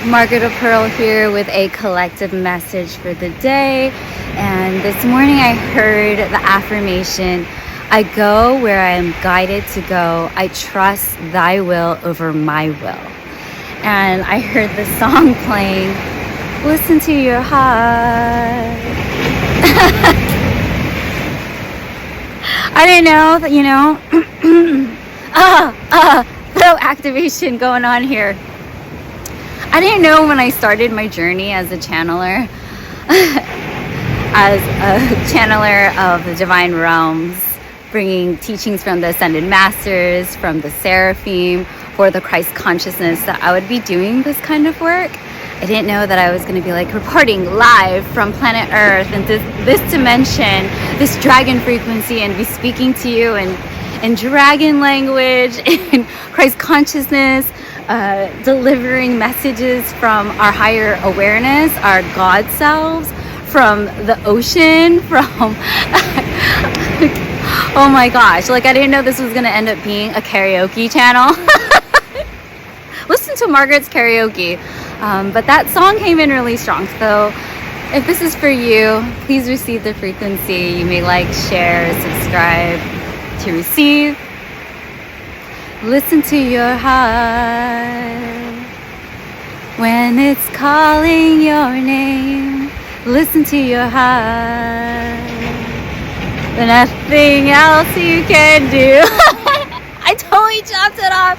Margaret of Pearl here with a collective message for the day. And this morning I heard the affirmation, I go where I am guided to go. I trust thy will over my will. And I heard the song playing, listen to your heart. I didn't know that, throat activation going on here. I didn't know when I started my journey as a channeler, of the divine realms, bringing teachings from the ascended masters, from the seraphim, for the Christ consciousness, that I would be doing this kind of work. I didn't know that I was going to be like reporting live from planet Earth into this dimension, this dragon frequency, and be speaking to you in dragon language, in Christ consciousness, delivering messages from our higher awareness, our God selves, from the ocean, from oh my gosh, like I didn't know this was going to end up being a karaoke channel. Listen to Margaret's karaoke. But that song came in really strong. So if this is for you, please receive the frequency. You may like, share, subscribe to receive. Listen to your heart when it's calling your name. Listen to your heart. There's nothing else you can do. I totally chopped it off.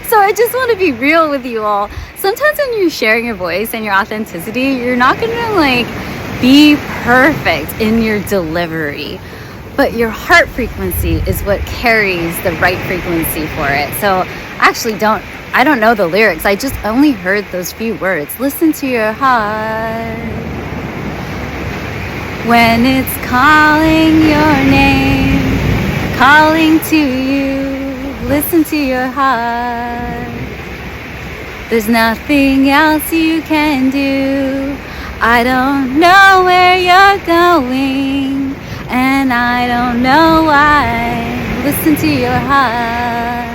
So I just want to be real with you all. Sometimes when you're sharing your voice and your authenticity, you're not going to like be perfect in your delivery. But your heart frequency is what carries the right frequency for it. So I don't know the lyrics. I just only heard those few words. Listen to your heart when it's calling your name, calling to you. Listen to your heart. There's nothing else you can do. I don't know where you're going, and I don't know why. Listen to your heart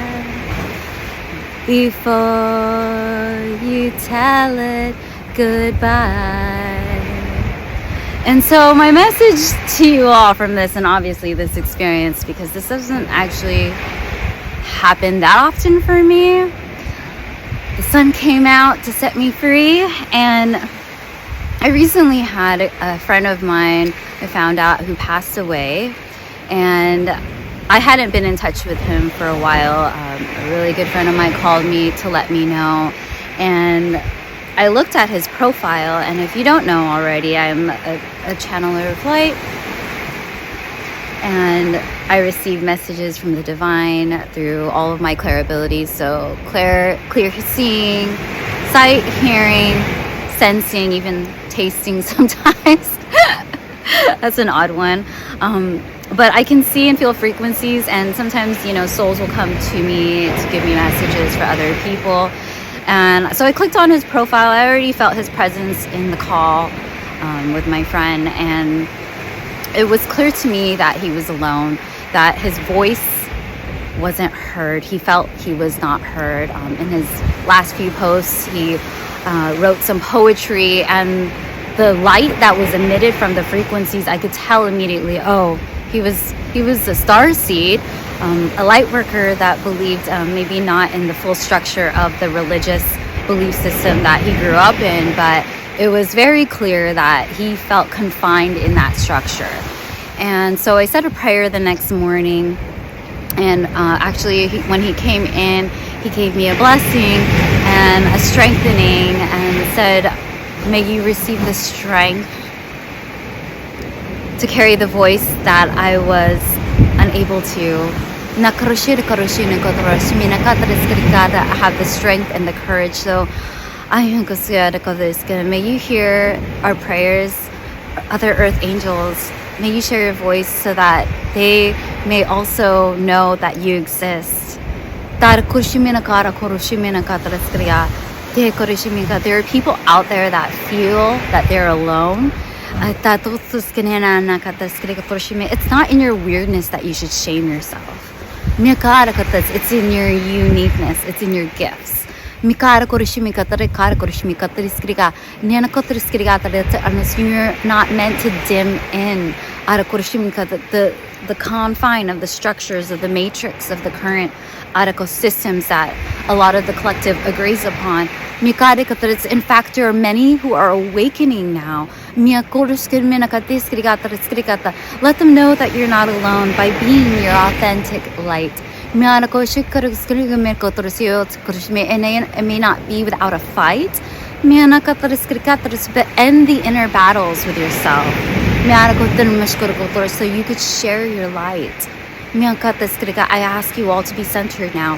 before you tell it goodbye. And so my message to you all from this, and obviously this experience, because this doesn't actually happen that often for me. The sun came out to set me free, and I recently had a friend of mine I found out who passed away, and I hadn't been in touch with him for a while. A really good friend of mine called me to let me know, and I looked at his profile, and if you don't know already, I'm a channeler of light, and I receive messages from the divine through all of my clair abilities. So clear seeing, sight, hearing, sensing, even tasting sometimes. That's an odd one. But I can see and feel frequencies, and sometimes, souls will come to me to give me messages for other people. And so I clicked on his profile. I already felt his presence in the call with my friend, and it was clear to me that he was alone, that his voice wasn't heard. He felt he was not heard. In his last few posts, he wrote some poetry, and the light that was emitted from the frequencies, I could tell immediately, he was a starseed, a light worker that believed maybe not in the full structure of the religious belief system that he grew up in, but it was very clear that he felt confined in that structure. And so I said a prayer the next morning, and when he came in, he gave me a blessing and a strengthening, and said, may you receive the strength to carry the voice that I was unable to. I have the strength and the courage. So may you hear our prayers, other earth angels. May you share your voice so that they may also know that you exist. There are people out there that feel that they're alone. It's not in your weirdness that you should shame yourself. It's in your uniqueness. It's in your gifts. You're not meant to dim in the confine of the structures of the matrix of the current systems that a lot of the collective agrees upon. In fact, there are many who are awakening now. Let them know that you're not alone by being your authentic light. It may not be without a fight, but end the inner battles with yourself so you could share your light. I ask you all to be centered now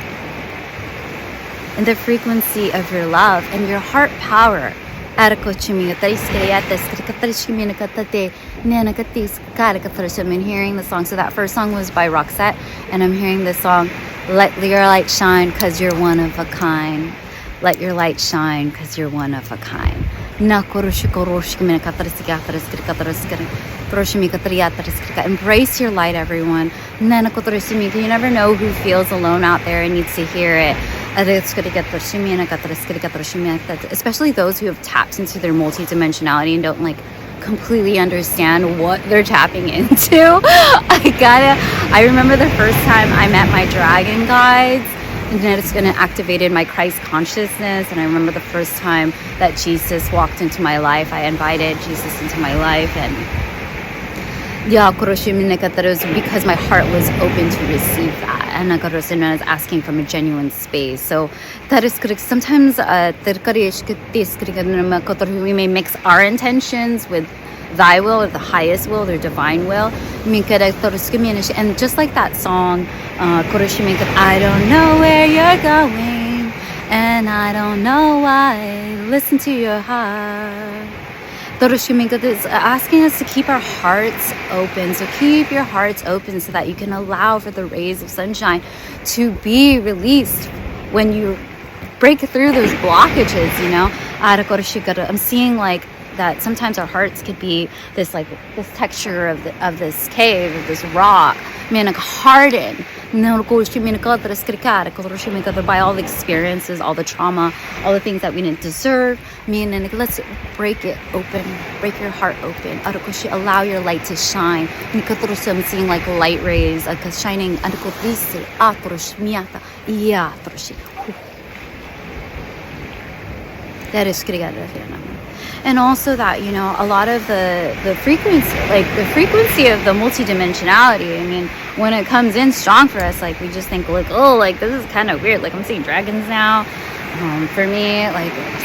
in the frequency of your love and your heart power. I'm hearing the song. So that first song was by Roxette, and I'm hearing this song, Let Your Light Shine Because You're One of a Kind. Let your light shine because you're one of a kind. Embrace your light, everyone. You never know who feels alone out there and needs to hear it. Especially those who have tapped into their multidimensionality and don't completely understand what they're tapping into. I remember the first time I met my dragon guides, and then it's going to activated my Christ consciousness. And I remember the first time that Jesus walked into my life. I invited Jesus into my life, and it was because my heart was open to receive that, and I was asking from a genuine space. So that is correct. Sometimes we may mix our intentions with thy will, or the highest will, their divine will. And just like that song, I don't know where you're going, and I don't know why. Listen to your heart. Is asking us to keep our hearts open. So keep your hearts open so that you can allow for the rays of sunshine to be released when you break through those blockages, I'm seeing that sometimes our hearts could be this texture of this cave, of this rock, hardened by all the experiences, all the trauma, all the things that we didn't deserve. Let's break it open, break your heart open. Allow your light to shine. I'm seeing light rays shining. And also that, a lot of the frequency of the multidimensionality, when it comes in strong for us, we just think this is kind of weird. I'm seeing dragons now. For me,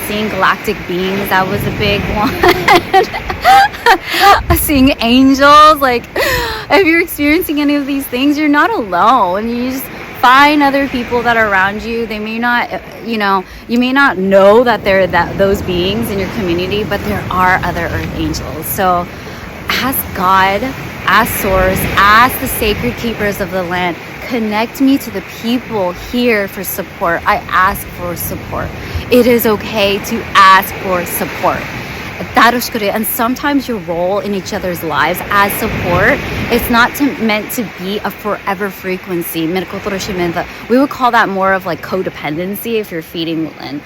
seeing galactic beings, that was a big one. Seeing angels, if you're experiencing any of these things, you're not alone. You just find other people that are around you. They may not, you may not know that they're those beings in your community, but there are other earth angels. So ask God, ask Source, ask the sacred keepers of the land, connect me to the people here for support. I ask for support. It is okay to ask for support. And sometimes your role in each other's lives as support, it's not meant to be a forever frequency. We would call that more of codependency if you're feeding and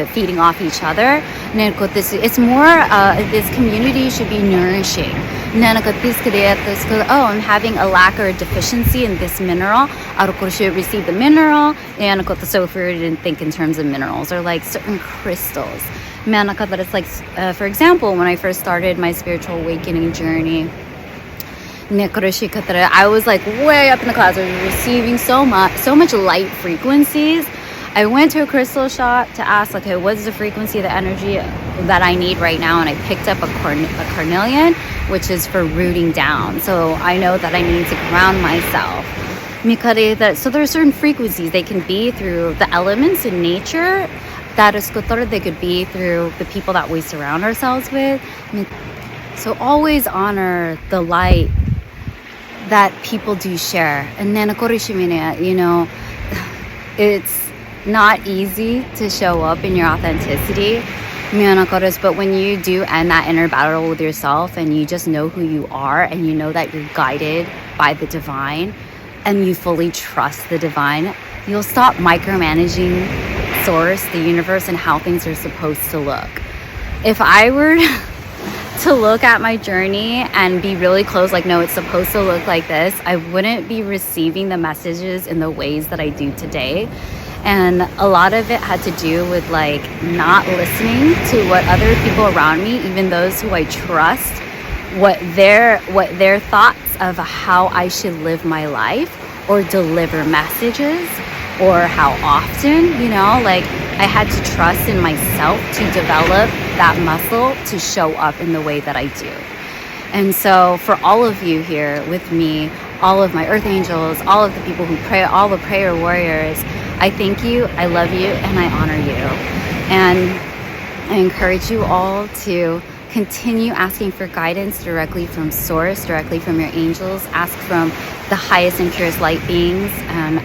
feeding off each other. It's more this community should be nourishing. Oh, I'm having a lack or a deficiency in this mineral. Should receive the mineral. So if we didn't think in terms of minerals or certain crystals. But it's for example, when I first started my spiritual awakening journey, I was way up in the clouds. I was receiving so much light frequencies. I went to a crystal shop to ask, okay, what's the frequency of the energy that I need right now? And I picked up a carnelian, which is for rooting down. So I know that I need to ground myself. So there are certain frequencies. They can be through the elements in nature. They could be through the people that we surround ourselves with. So always honor the light that people do share. And then, it's not easy to show up in your authenticity. But when you do end that inner battle with yourself and you just know who you are and you know that you're guided by the divine and you fully trust the divine, you'll stop micromanaging source, the universe, and how things are supposed to look. If I were to look at my journey and be really close, like, no, it's supposed to look like this, I wouldn't be receiving the messages in the ways that I do today. And a lot of it had to do with like not listening to what other people around me, even those who I trust, what their thoughts of how I should live my life or deliver messages, or how often, you know, like I had to trust in myself to develop that muscle to show up in the way that I do. And so for all of you here with me, all of my earth angels, all of the people who pray, all the prayer warriors, I thank you, I love you, and I honor you. And I encourage you all to continue asking for guidance directly from source, directly from your angels. Ask from the highest and purest light beings.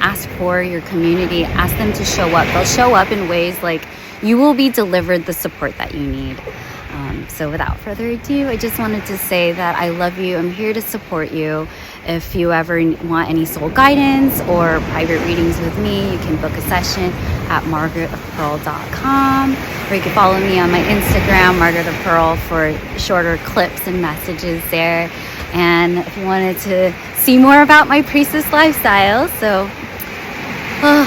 Ask for your community. Ask them to show up. They'll show up in ways like you will be delivered the support that you need. So without further ado, I just wanted to say that I love you. I'm here to support you. If you ever want any soul guidance or private readings with me, you can book a session at margaretofpearl.com, or you can follow me on my Instagram, Margaret of Pearl, for shorter clips and messages there. And if you wanted to see more about my priestess lifestyle, so I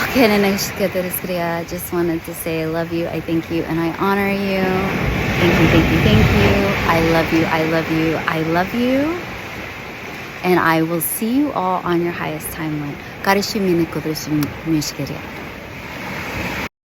just wanted to say I love you, I thank you, and I honor you. Thank you, thank you, thank you. I love you, I love you, I love you. And I will see you all on your highest timeline.